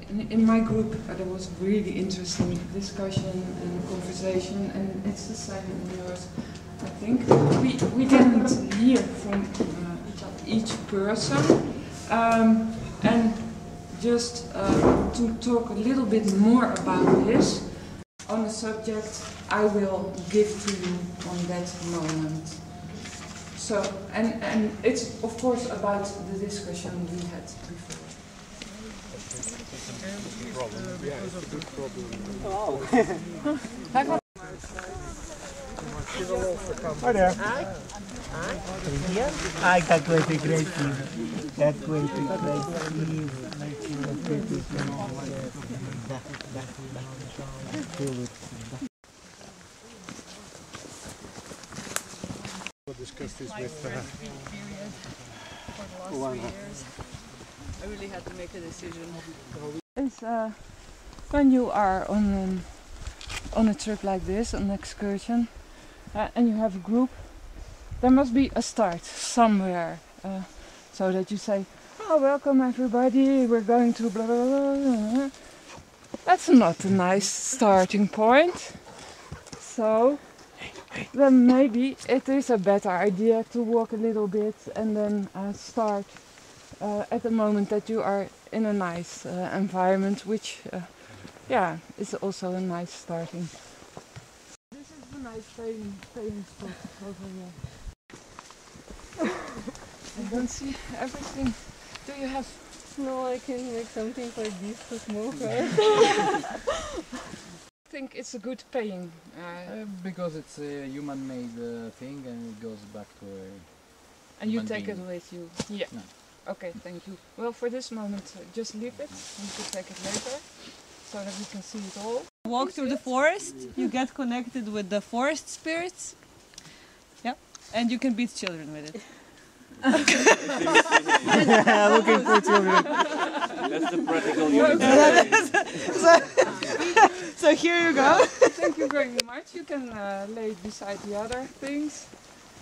In my group, there was really interesting discussion and conversation, and it's the same in yours. I think we didn't hear from each person, and just to talk a little bit more about this on a subject I will give to you on that moment. So, and it's of course about the discussion we had before. It's a good problem. Hi there. Hi, that was a great team. That was a great team. We'll discuss this with period for the last 3 years. I really had to make a decision. It's when you are on a trip like this, an excursion, and you have a group, there must be a start somewhere, so that you say, "Oh, welcome everybody, we're going to blah blah blah blah." That's not a nice starting point. So then maybe it is a better idea to walk a little bit and then start at the moment that you are in a nice environment, which yeah, is also a nice starting. This is a nice paying spot over here. I don't see everything. Do you have? No, I can make something like this to smoke. I think it's a good paying. Because it's a human-made thing and it goes back to a And you human take being. it with you? Yeah. No. Okay, thank you. Well, for this moment, just leave it. We could take it later, so that we can see it all. Walk through the forest, you get connected with the forest spirits. Yeah. And you can beat children with it. Looking for children. That's the practical use. So here you go. Thank you very much. You can lay it beside the other things,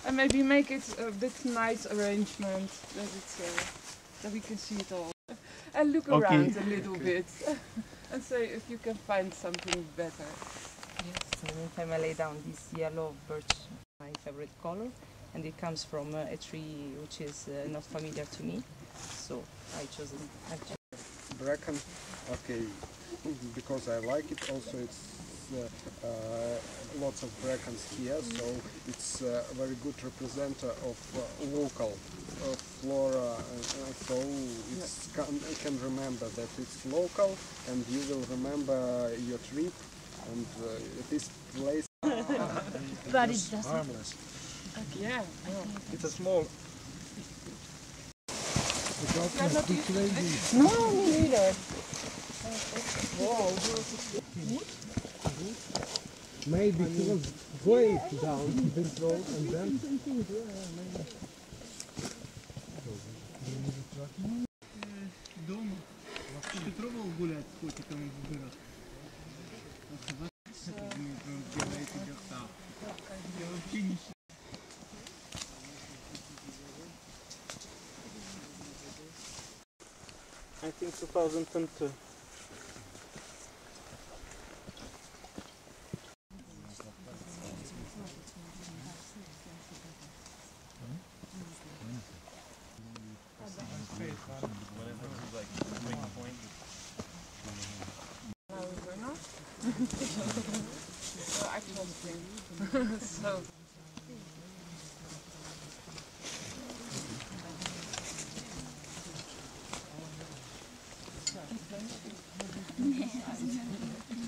and maybe make it a bit nice arrangement that it's that we can see it all, and look around a little bit, and say if you can find something better. Yes, in the meantime I lay down this yellow birch, my favorite color, and it comes from a tree which is not familiar to me, so I chose it. bracken. Okay, because I like it. Also, it's lots of brackens here, so it's a very good representative of local flora. So it's can remember that it's local, and you will remember your trip and this place. But it doesn't. Harmless. Yeah. It's a small. No, me neither. Maybe he was going down this road and then. Дома. Ты пробовал гулять с котиками в горах? Я вообще не считаю. I think 2002. So I trust him. So.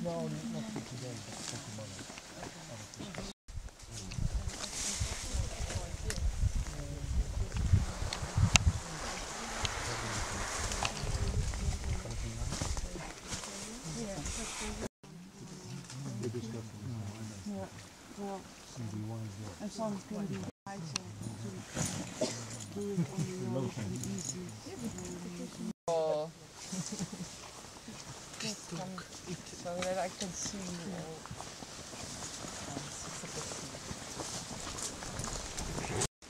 Well, and some can be nicer to do it on the road and easy. Oh. So that I can see all.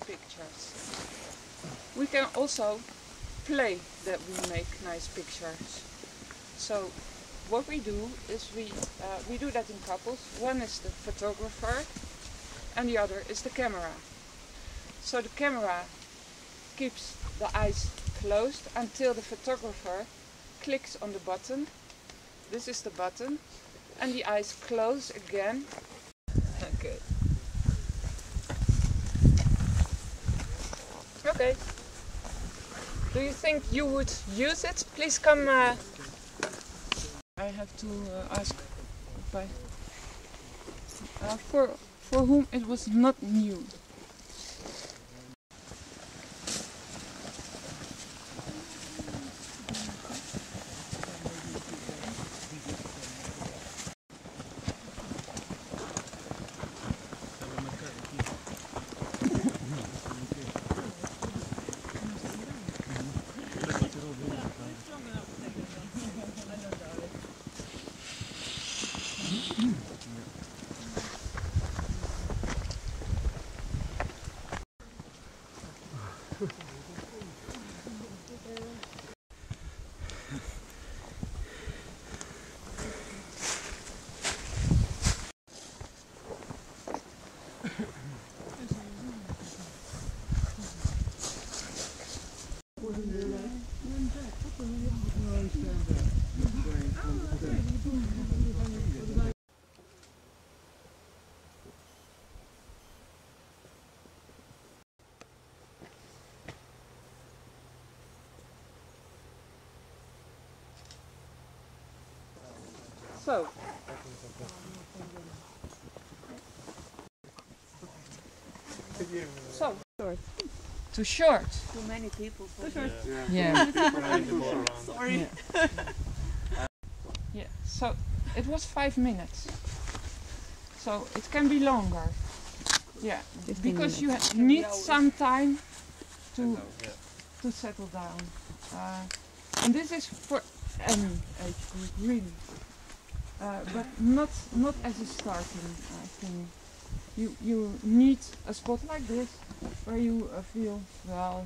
Pictures. We can also play that we make nice pictures. So what we do is we do that in couples. One is the photographer and the other is the camera. So the camera keeps the eyes closed until the photographer clicks on the button. This is the button, and the eyes close again. Good. Okay. Do you think you would use it? Please come. I have to ask for whom it was not new. So short. Too short. Too many people. Too short. Yeah. Sorry. Yeah. So it was 5 minutes. So it can be longer. Yeah. Because you need some time to settle down. And this is for any age group, really. But not as a starting thing. You need a spot like this where you feel well.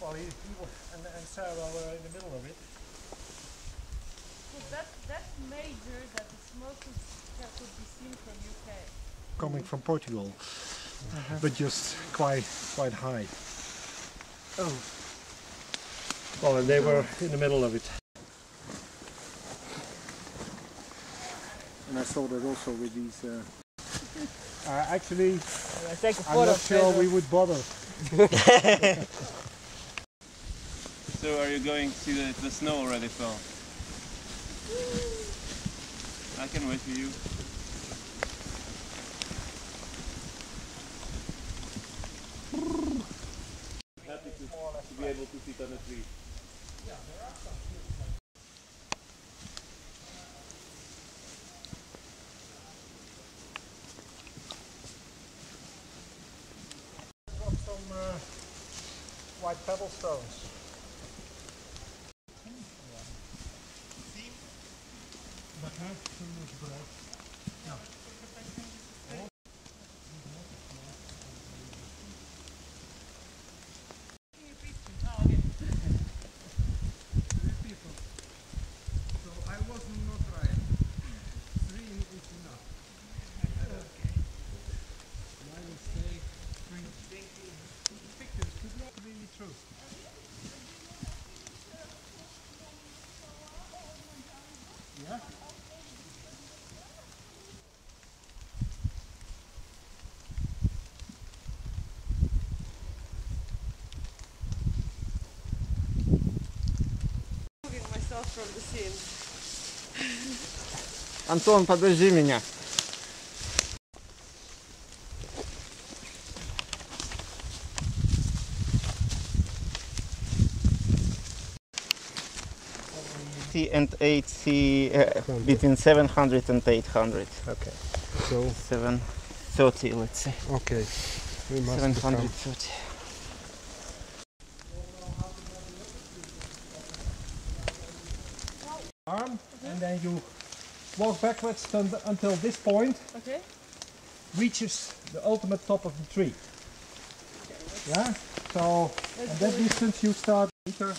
Well, he and Sarah were in the middle of it. That's major, that is mostly that could be seen from UK. Coming from Portugal, but just quite high. Oh. Well, and they were in the middle of it. And I saw that also with these. Actually, I'm not sure we would bother. So are you going to see the snow already fell? I can wait for you. Happy to be able to sit on a tree. Got some white pebble stones. From the scene. Антон, подожди меня. And 80, between 700 and 800. Okay. So 730, let's say. okay. We must 730. and you walk backwards until this point reaches the ultimate top of the tree. Yeah? So, at that distance you start to meter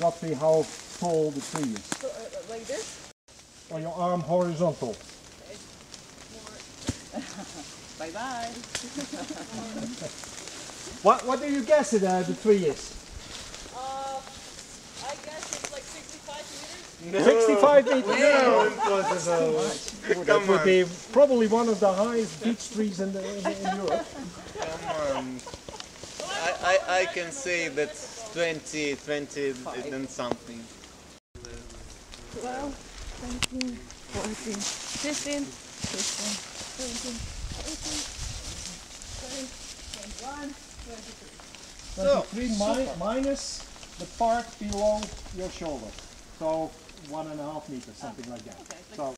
roughly how tall the tree is. So, like this? On your arm horizontal. Okay. Bye-bye. What do you guess the tree is? I guess it's like 65 meters. No. 65 meters? No, impossible. That would be probably one of the highest beech trees in Europe. Come on. I can say that's 20 and something. 12, 13, 14, 15, 16, 17, 18, 20, 21, 22. 23 minus the part below your shoulder. So 1.5 meters, something like that. Okay. So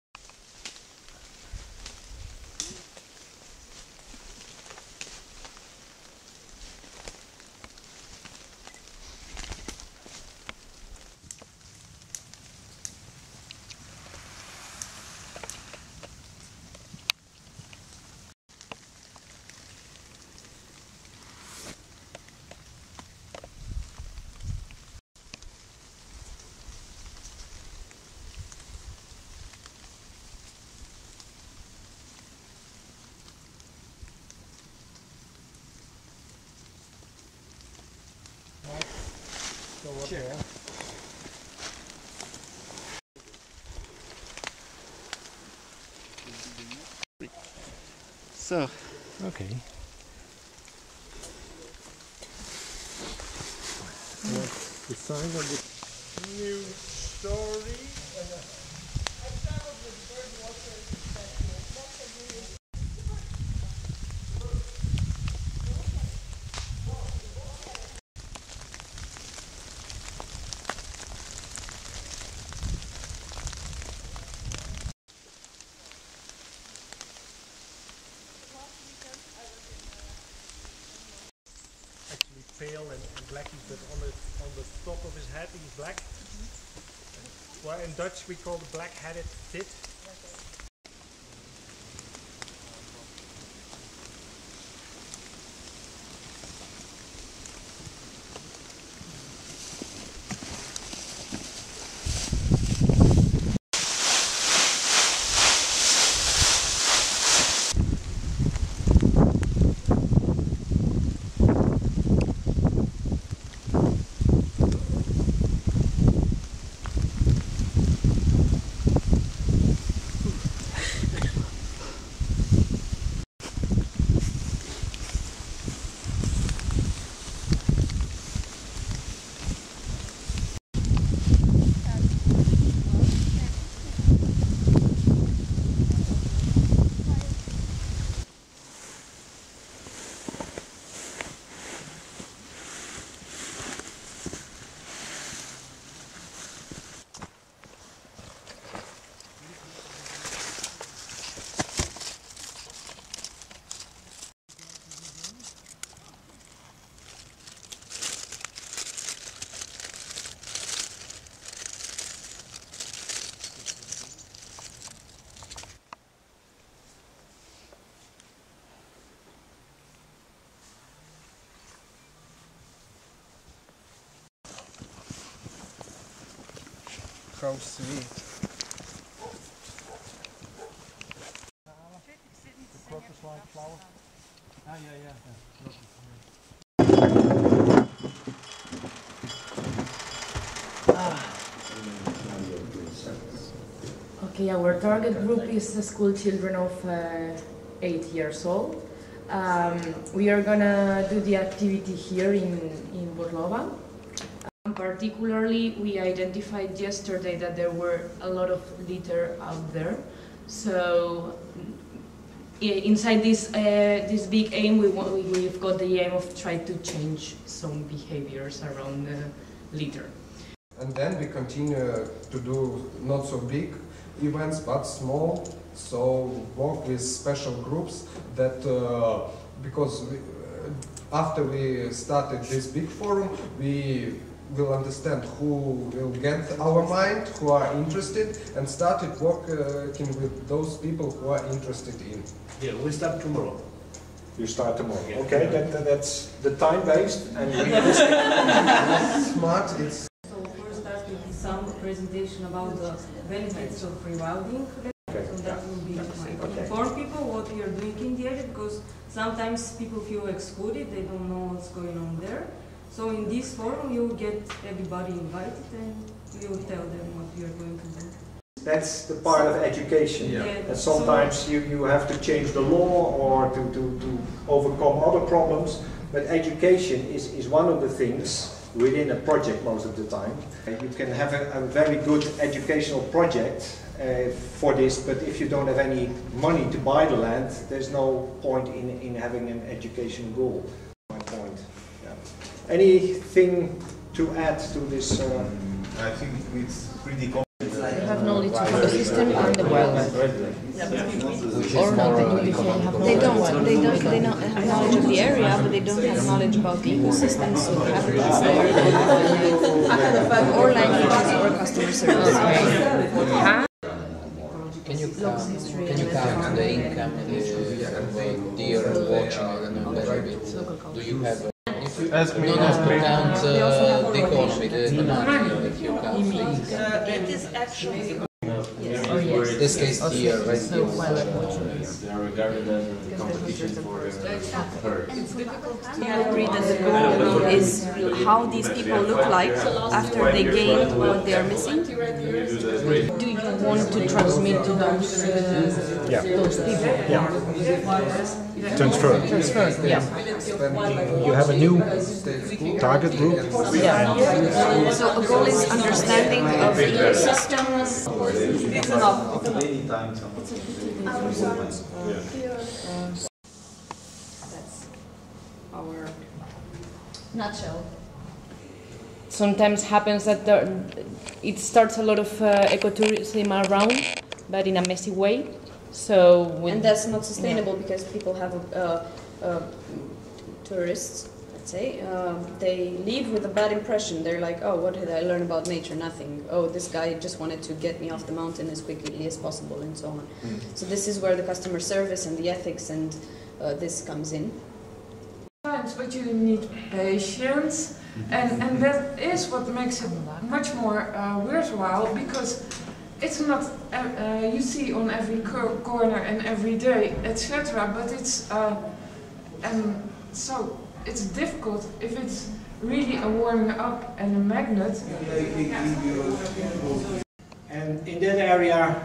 go up there. So, Okay. The sign of the new story. Pale and blacky, but on the top of his head he's black. Well, in Dutch we call the black-headed tit. How sweet. The crocus-like flower. Ah, yeah. Okay, our target group is the school children of 8 years old. We are gonna do the activity here in Borlova. Particularly, we identified yesterday that there were a lot of litter out there. So, inside this big aim, we've got the aim of trying to change some behaviors around the litter. And then we continue to do not so big events, but small. So work with special groups that because after we started this big forum, we will understand, who will get our mind, who are interested, and started working with those people who are interested in. Yeah, we start tomorrow. You start tomorrow. Yeah. Okay, that's the time-based and Smart, it's... So first start with some presentation about the benefits of rewilding. okay. So that will be to inform people what we are doing in the area, because sometimes people feel excluded, they don't know what's going on there. So in this forum you will get everybody invited and we will tell them what we are going to do. That's the part of education. Yeah. And sometimes you have to change the law or to overcome other problems, but education is one of the things within a project most of the time. You can have a very good educational project for this, but if you don't have any money to buy the land, there's no point in having an education goal. My point. Yeah. Anything to add to this? I think it's pretty complex. You have knowledge of the system and the wildlife. Or not, they don't have knowledge of the area, but they don't have knowledge about the ecosystem, so the habitats there. Or languages or customer service. Can you count the income of deer watching a little bit? Do you have Ask me. to count the economy, the economy, if you count the income? It is actually... In this case deer, right? They are regarded as a competition for herd. I agree that the goal is how these people look like after they gain what they are missing. Do you want to transmit to those people? Yeah. Transfer. Yeah. You have a new target group. Yeah. So a goal is understanding of the ecosystems. That's our nutshell. Sometimes happens that it starts a lot of ecotourism around, but in a messy way. And that's not sustainable because people have tourists, let's say, they leave with a bad impression. They're like, oh, what did I learn about nature? Nothing. Oh, this guy just wanted to get me off the mountain as quickly as possible, and so on. So this is where the customer service and the ethics and this comes in. But you need patience, and that is what makes it much more worthwhile, because it's not you see on every corner and every day, etc. But it's so it's difficult if it's really a warming up and a magnet. And in that area,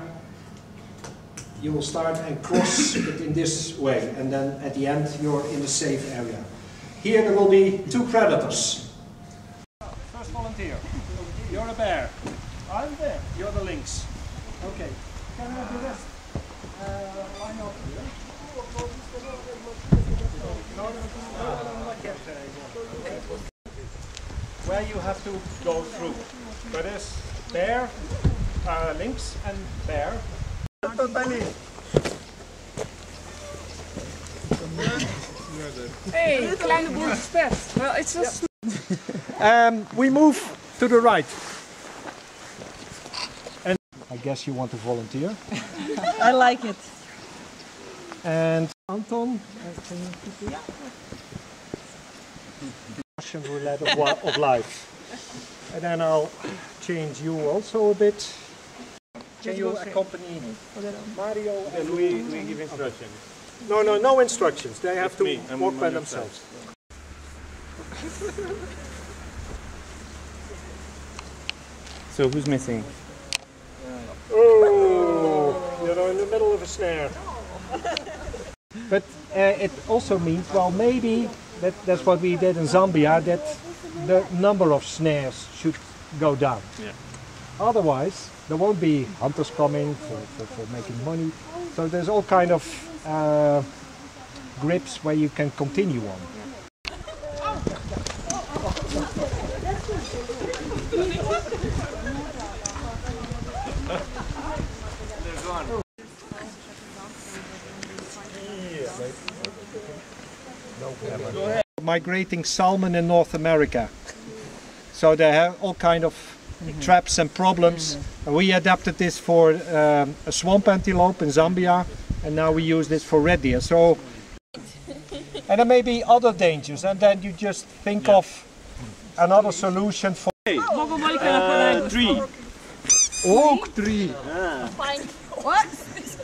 you will start and cross it in this way, and then at the end you're in a safe area. Here there will be two predators. First volunteer. You're a bear. I'm there. You're the lynx. Okay. Can I do this? Line up here. No, not yet. Where you have to go through. That is bear, lynx and bear. Hey, kleine boerenspet. Well, it's just... We move to the right. And I guess you want to volunteer. I like it. And Anton, Russian roulette of life. And then I'll change you also a bit. Can you accompany Mario? And we give instructions. No instructions. They have to walk by themselves. So who's missing? Oh, you're in the middle of a snare. But it also means, well, maybe that's what we did in Zambia, that the number of snares should go down. Yeah. Otherwise, there won't be hunters coming for making money. So there's all kind of grips where you can continue on. Migrating salmon in North America. So So they have all kind of traps and problems. And we adapted this for a swamp antelope in Zambia, and now we use this for red deer. So, and there may be other dangers, and then you just think of another solution for tree. oak tree. What?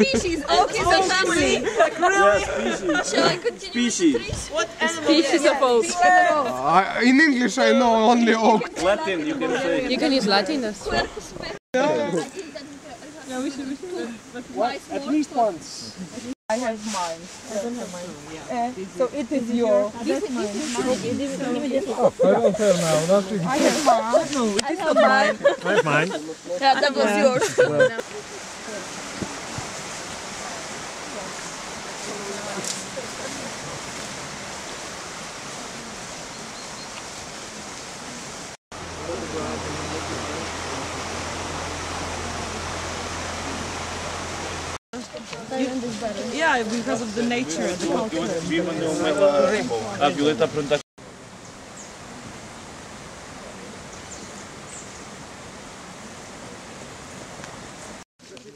Species? Oak is a family. Like, really? Yeah, species. Shall I continue Species. with the trees? What animal? Species of oak. In English I know only oak. Latin, you can say. You can use Latin, that's fine. Yeah, we should. At least once. I have mine. I don't have mine. So it is yours. That's mine. I don't tell now. Nothing. I have mine. No, it is not mine. I have mine. Yeah, that was yours. Yeah, because of the nature of the culture. A Violeta perguntar.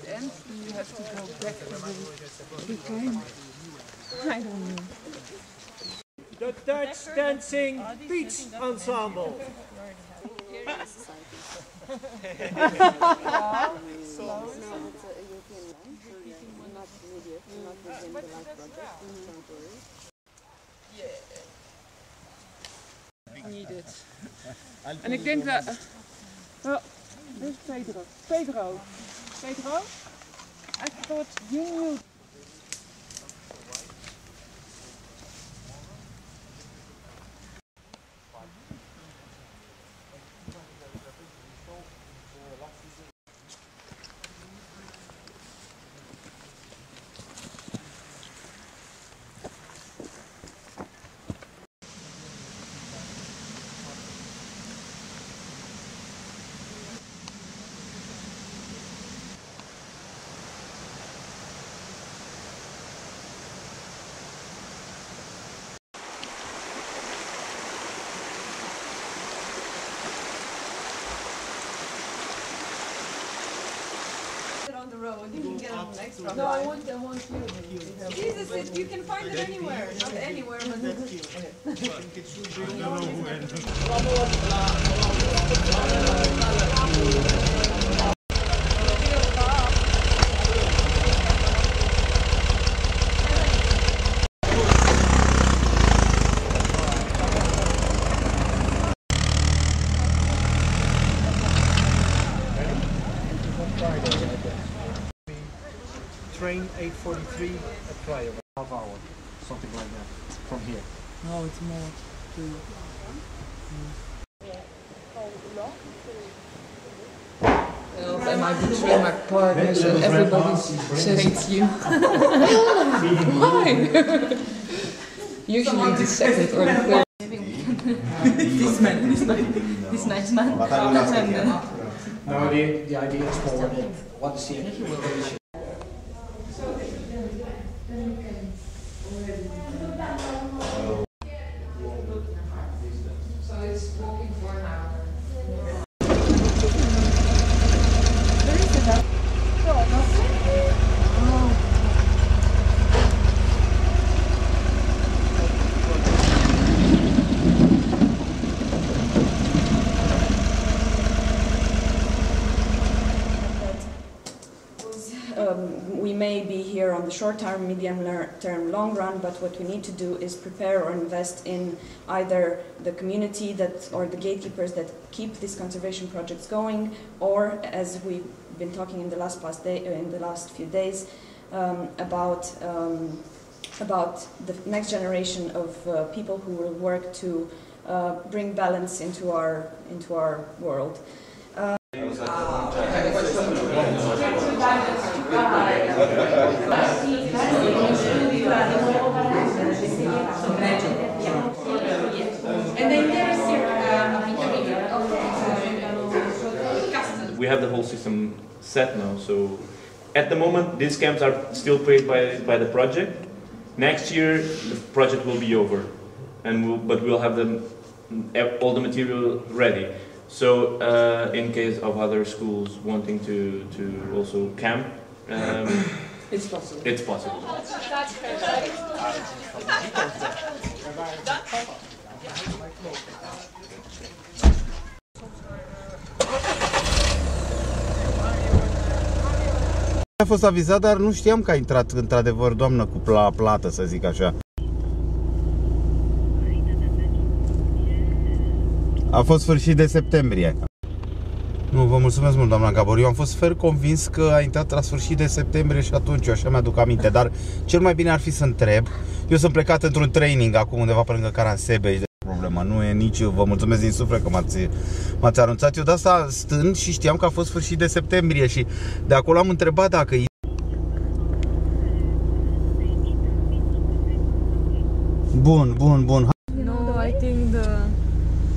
And you have to go back to the time. I don't know. The Dutch Dancing Beach Ensemble. Needed. En ik denk dat... Well, this is Pedro. Pedro. Pedro? I thought you knew... On the road, you can get on the next road. No, I want you. Jesus, you can find it anywhere. Not anywhere, Train 843 at Praia, half hour, something like that, from here. No, it's more. I might betray my partner, so everybody says it's you. Why? Usually the second or the third. this nice man. No, the idea is more what is the implication. So it's walking for an hour. We may be here on the short term, medium term, long run, but what we need to do is prepare or invest in either the community that or the gatekeepers that keep these conservation projects going, or as we've been talking in the last few days about the next generation of people who will work to bring balance into our world. We have the whole system set now, so at the moment these camps are still paid by the project. Next year the project will be over, and but we'll have all the material ready. So in case of other schools wanting to also camp, It's possible. it's possible. A fost avizat, dar nu știam că a intrat într-adevăr doamnă cu plată, să zic așa. A fost sfârșit de septembrie. Nu, vă mulțumesc mult, doamna Gabor. Eu am fost fer convins că a intrat la sfârșit de septembrie și atunci, eu așa mi-aduc aminte. Dar cel mai bine ar fi să întreb. Eu sunt plecat într-un training acum undeva pe lângă Caransebe. Problema nu e nici, vă mulțumesc din suflet că m-ați anunțat. Eu de asta stând și știam că a fost sfârșit de septembrie și de acolo am întrebat dacă Bun. No, I think the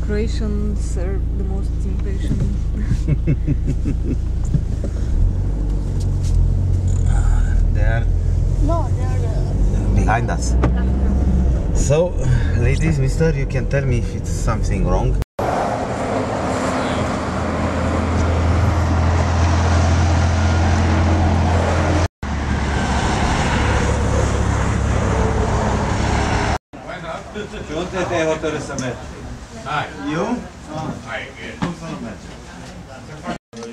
Croatians are the most impatient. No, they're behind us. So, ladies, mister, you can tell me if it's something wrong. Unde te-ai hotărât să mergi? Eu? Cum să nu mergi?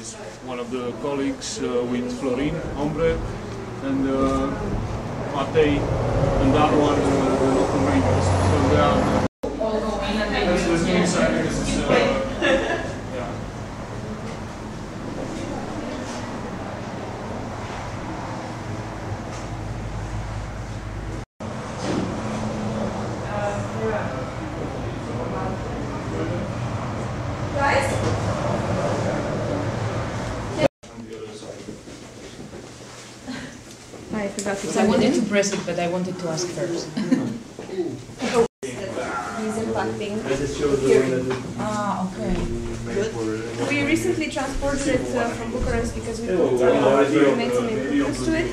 Is one of the colleagues with Florin Hombre and Matei and that one the local rangers. So they are All go in and they that's the new side because it's yeah. Guys? I forgot to. I wanted to press it, but I wanted to ask first. He's impacting hearing. Ah, okay. Good. We recently transported it from Bucharest because we made some improvements to it,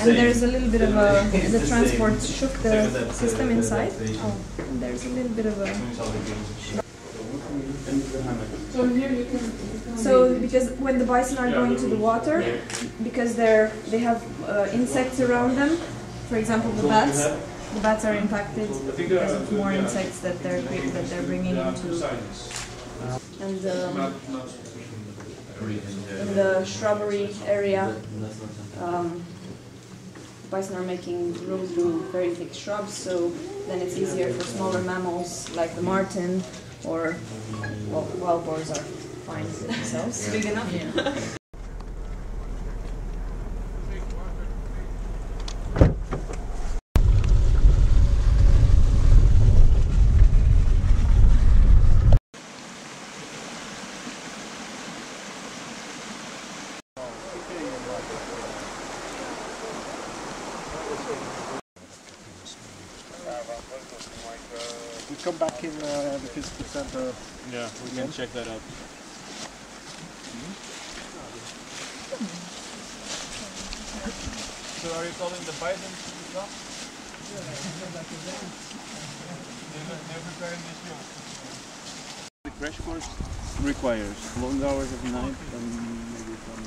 and there's a little bit of a, the transport shook the system inside, and there's a little bit of a shock. So here you can. So because when the bison are going to the water, because they have insects around them, for example the bats are impacted because of more insects that they're bringing into. And in the shrubbery area, bison are making room through very thick shrubs, so then it's easier for smaller mammals like the marten or wild boars are fine themselves. Big enough? Yeah. We come back in the visitor center. Yeah, we can check that out. So are you calling the bison to the top? They're preparing this show. The crash course requires long hours of night and maybe some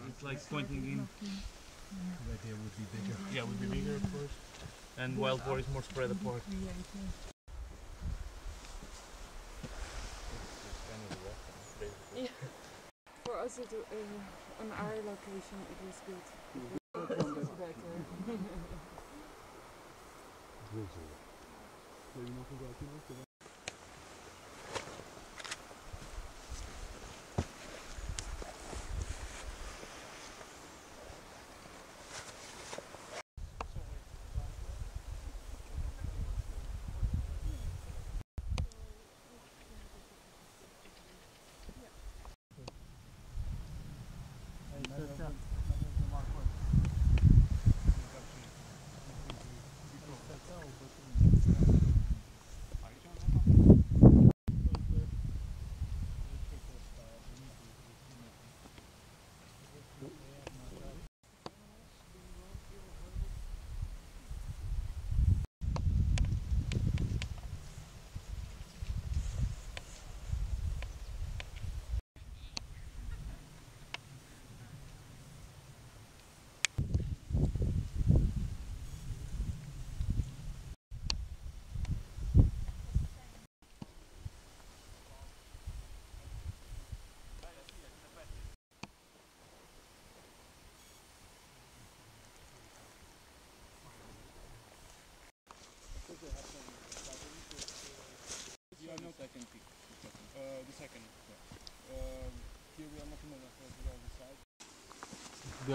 It's like pointing in. Right there would be bigger. Yeah, would be bigger, of course. And wild boar is more spread apart. Yeah. For us, on our location, it was good. It was better.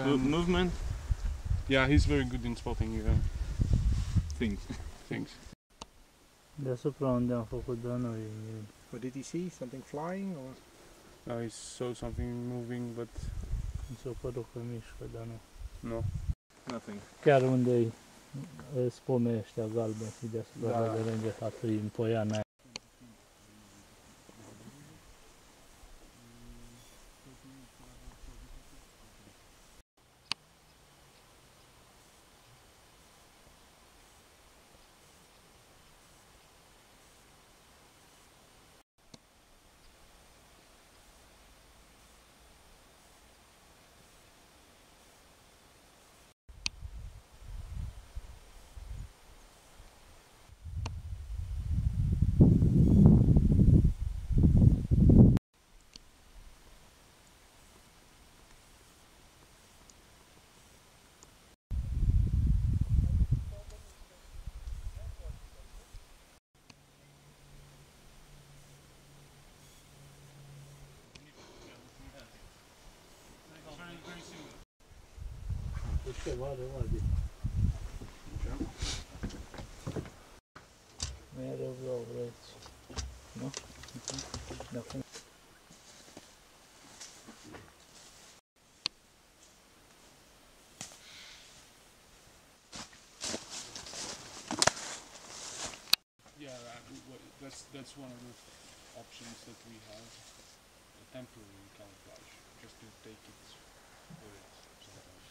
movement. Yeah, he's very good in spotting things. Deasupra unde am făcut de noi. What did he see? Something flying or? I saw something moving, but Mi s-a părut că mișcă, dar nu. no, nothing. Chiar unde spome ăștia galbeni și deasupra Da. de vegetatul în poiana aia. Ceva de mereu vreți, nu? Dacă that's one of the options that we have, a temporary camouflage, just to take it with it sometimes.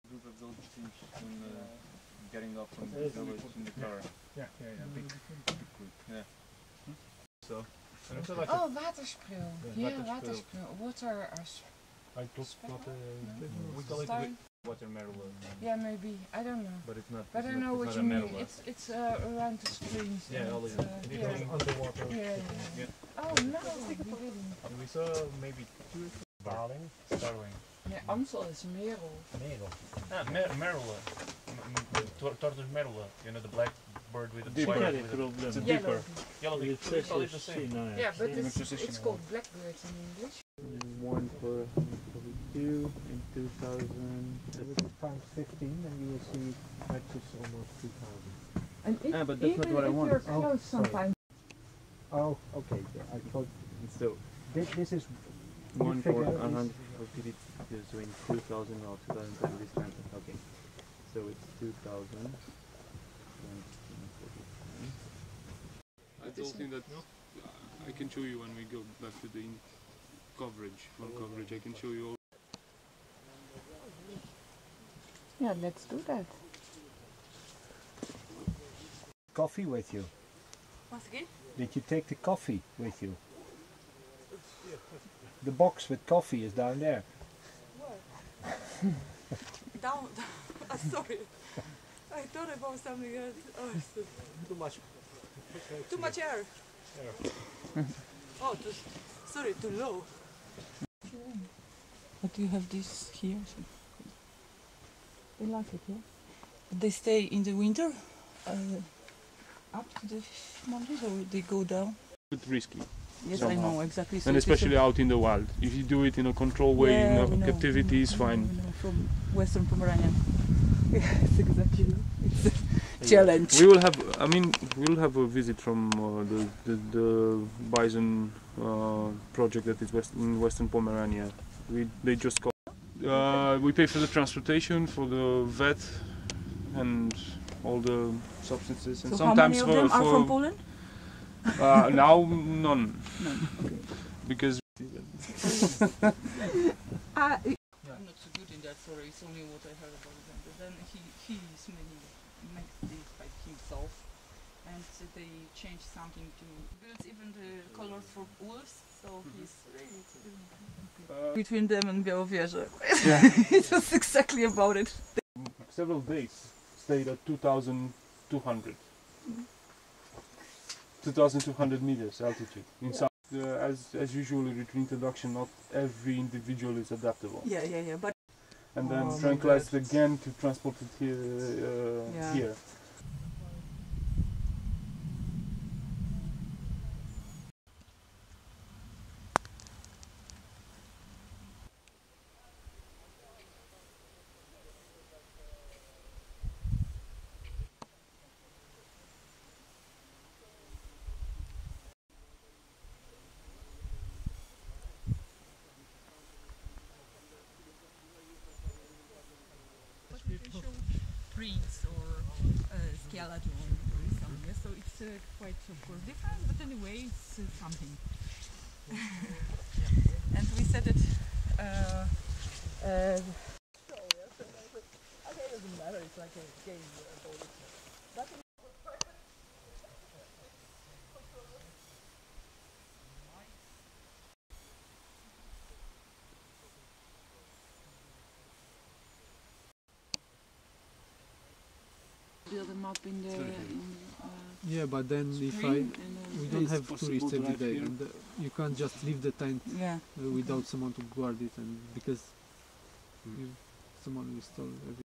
Group of village teams when getting off from the village in the car. Yeah, big group. Yeah. So. Oh, waterspril. Yeah, waterspril. Water. We call it water merle. Yeah, maybe. I don't know. But it's not. But I know what you mean. It's around the streams. Yeah, all the underwater. Yeah. Oh no, really. We saw maybe 2 or 3 starling. Yeah, Amsel is merel. Merle. Tortoise merle. You know the black bird with the Deeper. white. It's a deeper. Yellow. We call it the same. Yeah, but it's called blackbird in English. One for 42 in 2000. Times 15 and you will see matches almost 2,000. And but that's not what I want. If you're close sometimes. Oh, okay. I thought So this is one for 150 is doing 2000 or 2007 this time. Okay, so it's 2000. I don't think that I can show you when we go back to the coverage. On coverage, I can show you all. Yeah, let's do that. coffee with you. Once again? Did you take the coffee with you? The box with coffee is down there. Where? Down. Sorry. I thought about something else. Oh, Too much. too much air. Oh, sorry, too low. But you have this here. So. They like it, yeah? They stay in the winter up to the mountains, or they go down? It's risky. Yes, somehow. I know exactly. So and especially out in the wild. If you do it in a controlled way, in a captivity, is fine. From Western Pomerania. Yes, exactly. It's a challenge. We will have. I mean, we will have a visit from the bison project that is in Western Pomerania. They just call. We pay for the transportation, for the vet, and all the substances. And so sometimes how many of them are from Poland? Now none. Okay. Because. I'm not so good in that story. It's only what I heard about them. But then he's made this by himself, and they changed something to build even the colors for wolves. So he's really between them and Białowieże. Yeah. It was exactly about it. Several days stayed at 2,200. 2,200 meters altitude. In some, as usually with introduction, not every individual is adaptable. Yeah. But and then tranquilized again to transport it here. prints or skeleton or something. So it's quite, of course, different, but anyway, it's something. And we said it. Okay, it doesn't matter. It's like a game about it. But build them up in the yeah, but then if we don't have tourists every day, and you can't just leave the tent without someone to guard it, and because someone will steal everything.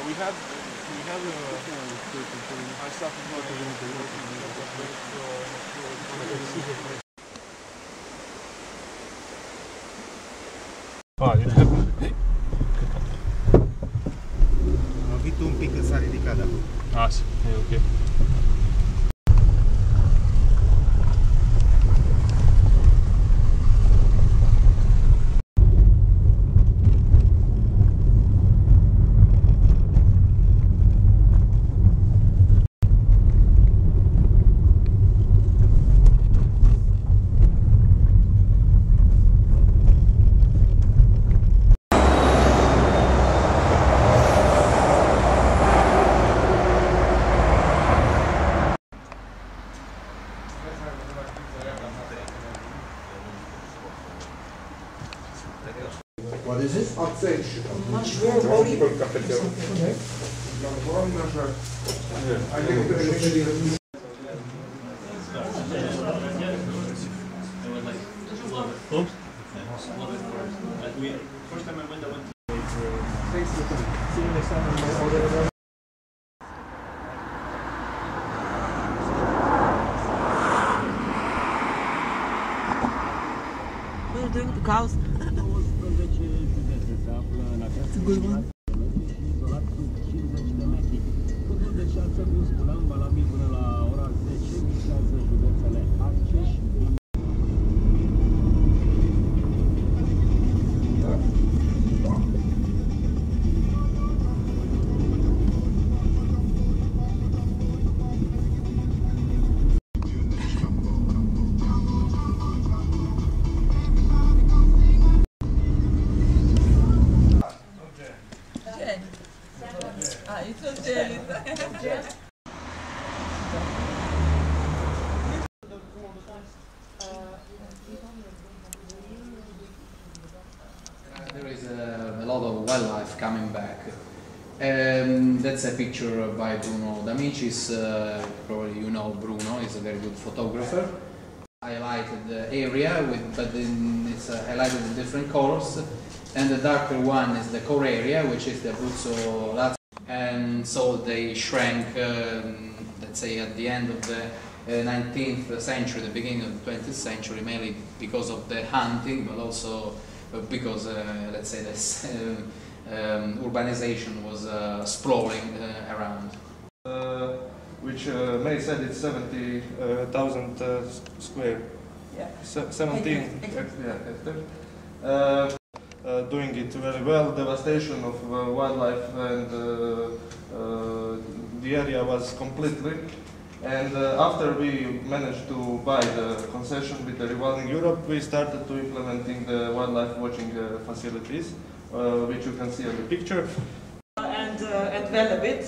We have our stuff is not A avut un pic când s-a ridicat, da. Așa, e ok. First time I went, See you next time. Doing the cows. It's a good one. There is a lot of wildlife coming back. That's a picture by Bruno D'Amicis. Probably you know Bruno, he's a very good photographer. Highlighted the area, but it's highlighted in different colors. And the darker one is the core area, which is the Abruzzo Lazio. And so they shrank, let's say, at the end of the 19th century, the beginning of the 20th century, mainly because of the hunting, but also because, let's say, this urbanization was sprawling around. Which May said it's 70,000 square. Yeah. 17 hectares. Doing it very well. Devastation of wildlife, and the area was completely. And after we managed to buy the concession with the Rewilding Europe, we started to implementing the wildlife watching facilities, which you can see on the picture. And Velebit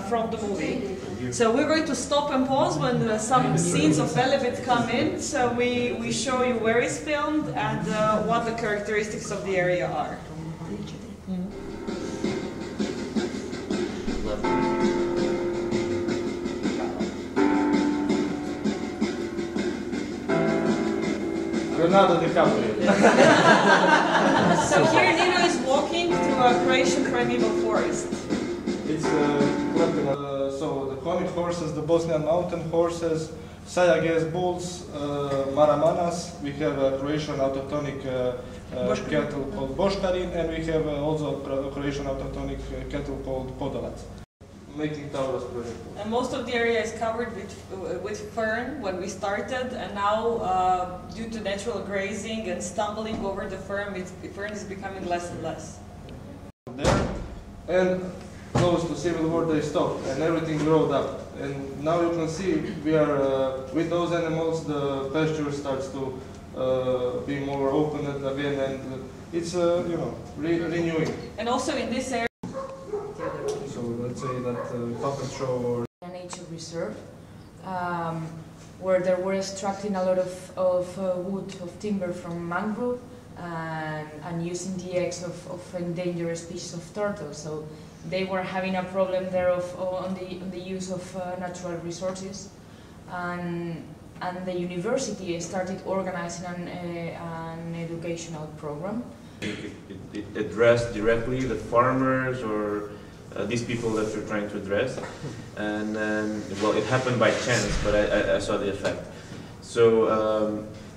from the movie. So we're going to stop and pause when some scenes of Velebit come in. So we show you where it's filmed and what the characteristics of the area are. Leonardo DiCaprio. So here Nino is walking through a Croatian primeval forest. It's so the conic horses, the Bosnian mountain horses, Sayages bulls, Maramanas. We have a Croatian autochtonic cattle called Boškarin, and we have also a Croatian autochtonic cattle called Podolac. Making Taurus project. And most of the area is covered with fern when we started, and now due to natural grazing and stumbling over the fern is becoming less and less. There, and close to Civil War they stopped and everything growed up. And now you can see we are, with those animals, the pasture starts to be more open again, and it's, you know, renewing. And also in this area, so let's say that puppet show or a nature reserve, where they were extracting a lot of wood, of timber from mangrove, and using the eggs of endangered species of turtle. So they were having a problem there on the use of natural resources, and the university started organizing an educational program. It addressed directly the farmers or these people that you're trying to address, and well, it happened by chance, but I saw the effect. So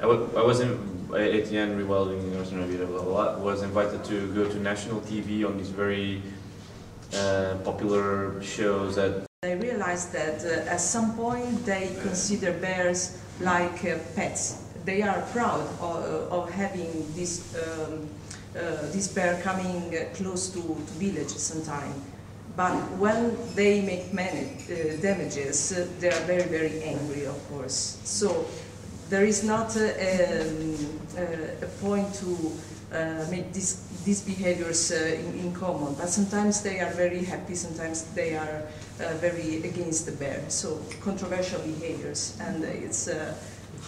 I was Etienne Rewilding was invited to go to national TV on these very popular shows that. I realized that at some point they consider bears like pets. They are proud of having this bear coming close to villages sometimes. But when they make many damages, they are very, very angry, of course. So there is not a point to make these behaviors in common. But sometimes they are very happy, sometimes they are very against the bear. So controversial behaviors, and it's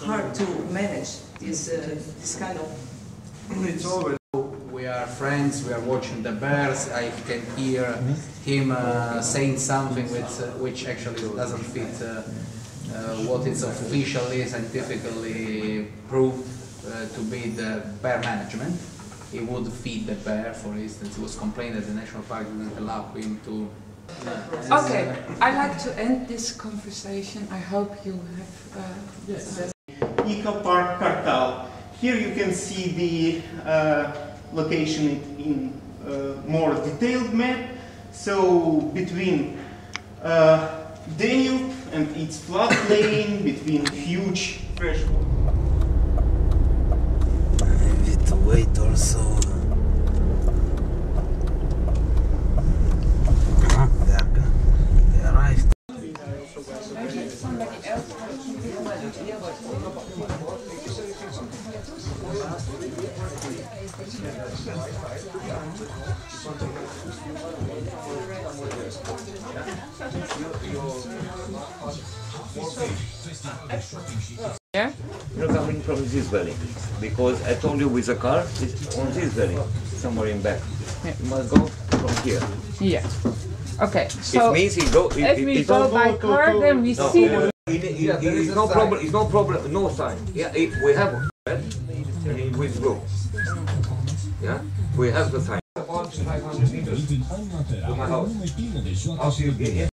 hard to manage this kind of. We are friends, we are watching the bears, I can hear him saying something which actually doesn't fit what is officially, scientifically proved to be the bear management. He would feed the bear, for instance. It was complained that the national park didn't allow him to... Okay, I'd like to end this conversation. I hope you have... Yes. Eco Park Kartal. Here you can see the location in more detailed map. So between Danube and its floodplain, between huge freshwater. I need to wait also. They arrived. Yeah? You're coming from this valley, because I told you with a car, it's on this valley, somewhere in back. Yeah. You must go from here. Yeah. Okay, so it means if we go by car, then we see the... It's no problem, it's no problem, no sign. Yeah, we have and with go. Yeah, we have the sign. About 500 meters to my house. After you get in,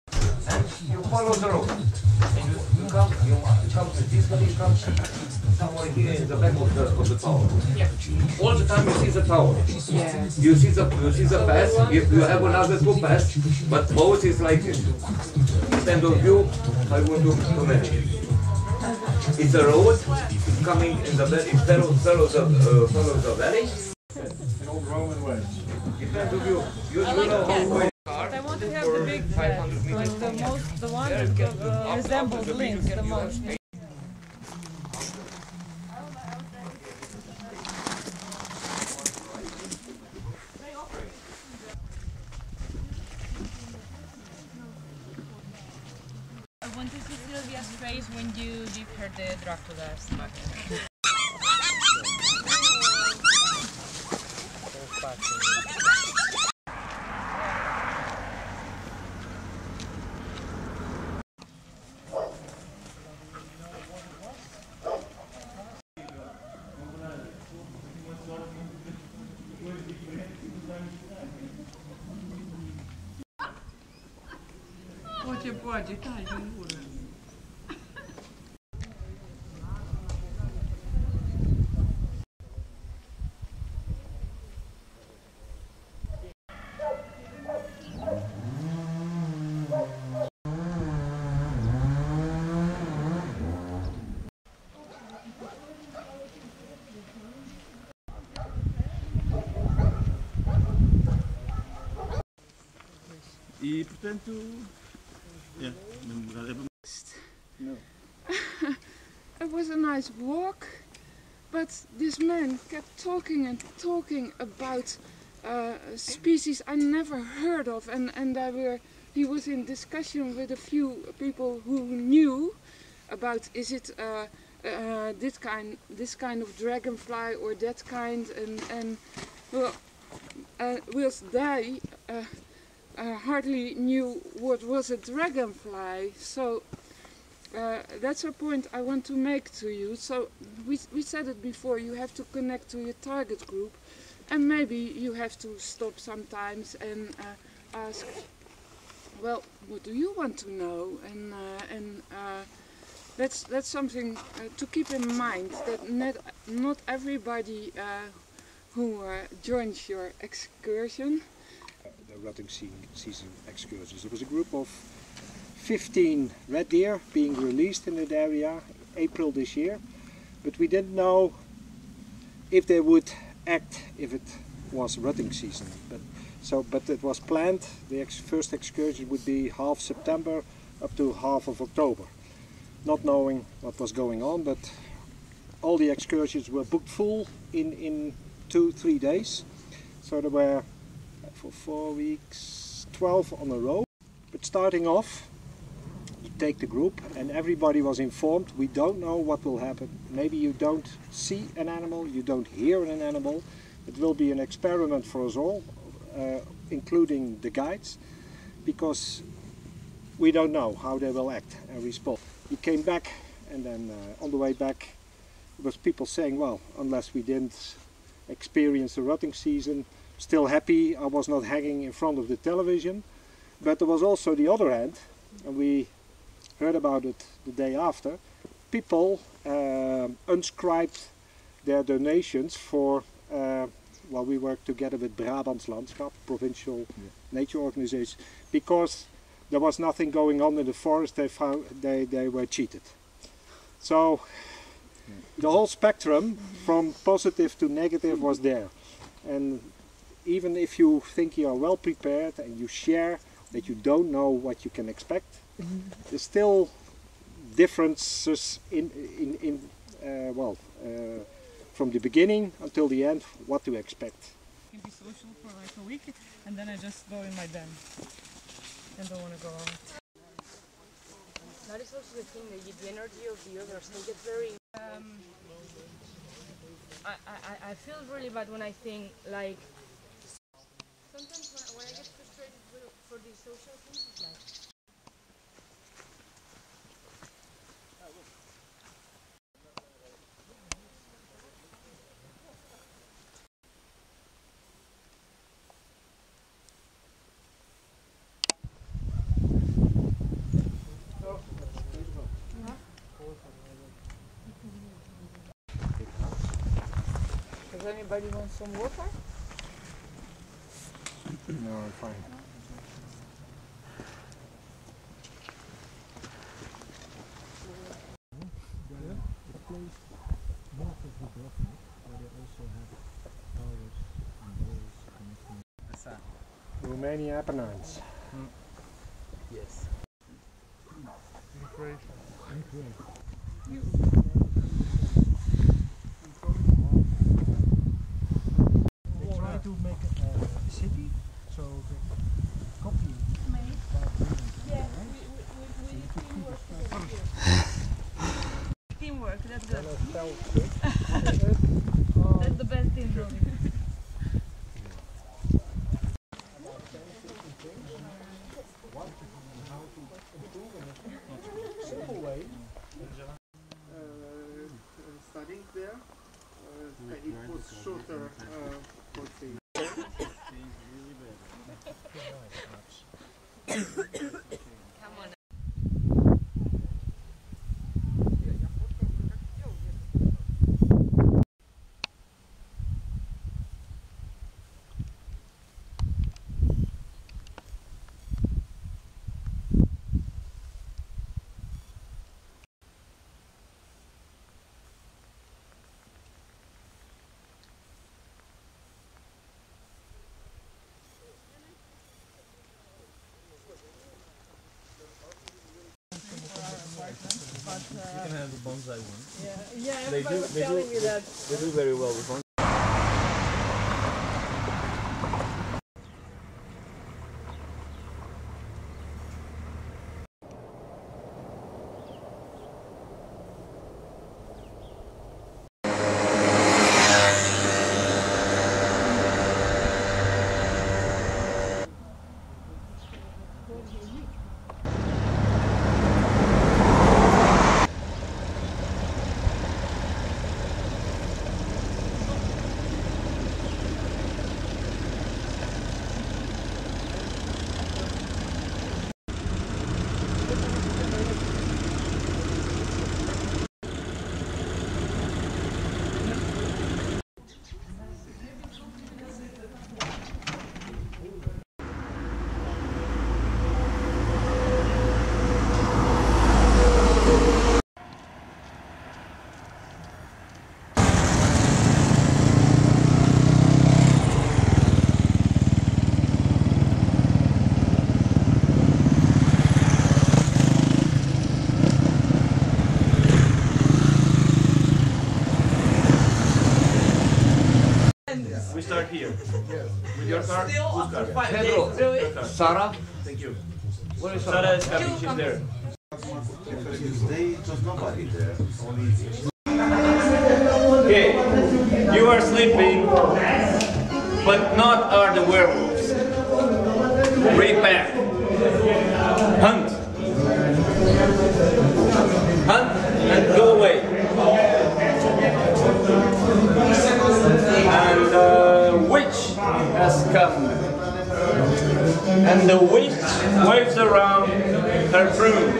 and you follow the road. And you come to this valley, you come somewhere here in the back of the tower. Yeah. All the time you see the tower. Yeah. You see the pass, you have another two pass, but both is like this. Stand of view, I want to manage it. It's a road, it's coming in the valley, it follows the valley. An old Roman way. Depends on you. You know how I want to have the big bed, like the one that resembles Link the most. I wanted to Sylvia's face when you give her the Dracula smack. E portanto, No. It was a nice walk, but this man kept talking and talking about species I never heard of, and he was in discussion with a few people who knew about is it this kind of dragonfly or that kind, and well, whilst they hardly knew what was a dragonfly. So that's a point I want to make to you. So we said it before, you have to connect to your target group, and maybe you have to stop sometimes and ask, well, what do you want to know? And that's something to keep in mind, that not everybody who joins your excursion. The rutting season excursions. There was a group of 15 red deer being released in that area April this year, but we didn't know if they would act if it was rutting season. But it was planned. The first excursion would be half September up to half of October, not knowing what was going on. But all the excursions were booked full in 2-3 days, so there were for 4 weeks 12 on a row. But starting off, you take the group and everybody was informed, we don't know what will happen. Maybe you don't see an animal, you don't hear an animal, It will be an experiment for us all, including the guides, because we don't know how they will act and respond. We came back, and then on the way back there was people saying, well, unless we didn't experience the rutting season, still happy I was not hanging in front of the television. But there was also the other hand, and we heard about it the day after. People unscribed their donations for, well, we work together with Brabants Landschap, provincial nature organization, because there was nothing going on in the forest. They found they were cheated. So the whole spectrum from positive to negative was there. And even if you think you are well prepared and you share that you don't know what you can expect, there's still differences from the beginning until the end, what to expect. I can be social for like a week and then I just go in my den and don't want to go out. That is also the thing, the energy of the others. I get very... I feel really bad when I think, like... Sometimes when I get frustrated for these social things, it's like... Does anybody want some water? No, I'm fine. Romania Apennines. Yes. In Croatia. In Croatia. They try to make a city, so they copy it. Teamwork, that's good. That's the best team building. Simple way. Studying there, and it was shorter for Come on. You can have the bonsai one. Yeah, everybody was telling me that. They do very well with bonsai. We start here. With your car? Whose car? Pedro, Sarah? Thank you. Where is Sarah is coming, she's there. Okay, you are sleeping. but not are the werewolves. Prepare. Hunt. Hunt and go away. And the witch has come. And the witch waves around her broom.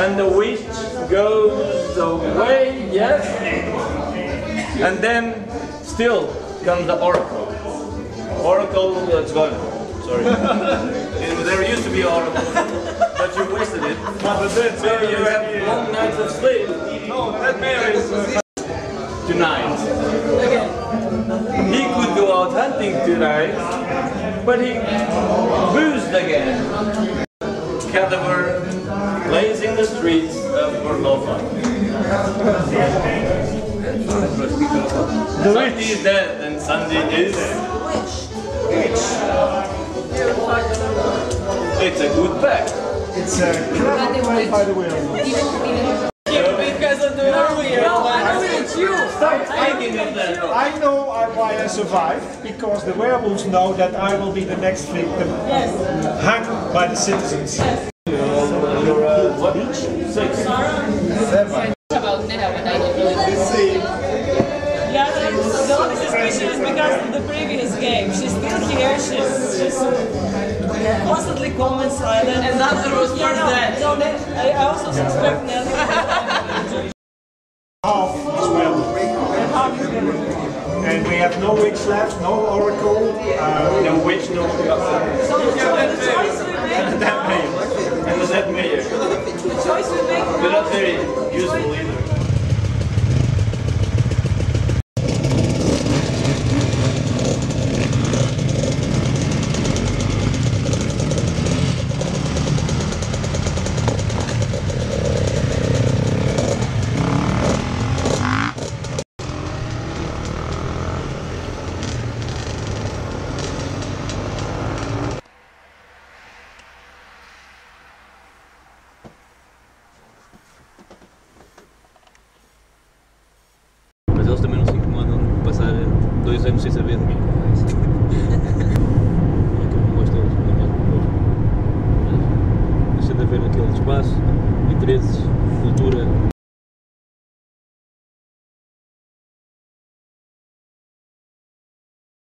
And the witch goes away, yes? And then still comes the oracle. Oracle, that's gone. Sorry. There used to be oracle, but you wasted it. So you have long nights of sleep. No, that man is tonight. He could go out hunting tonight, but he boozed again. Cadaver lays in the streets of Borlova. Sunday is dead and Sunday is it's a good pack. It's a clever by the werewolf. Because of the werewolf. Stop thinking of that. I know why I survived, because the werewolves know that I will be the next victim hung by the citizens. You're what? 6. 7. About Nera, but I don't really Yeah, the only suspicion is because of the previous game. She's still here, she's constantly comments silent. And that was for that. No, I also suspect Nelly. Half is werewolf. And we have no witch left, no oracle, no witch, no So the choice we make now, and the dead mayor. the choice we make They're now, not very useful either. Mas eles também não se incomodam de passar 2 anos sem saber de mim. É que eu não gosto deles, não gosto. Mas deixando a ver aquele espaço, interesses, cultura.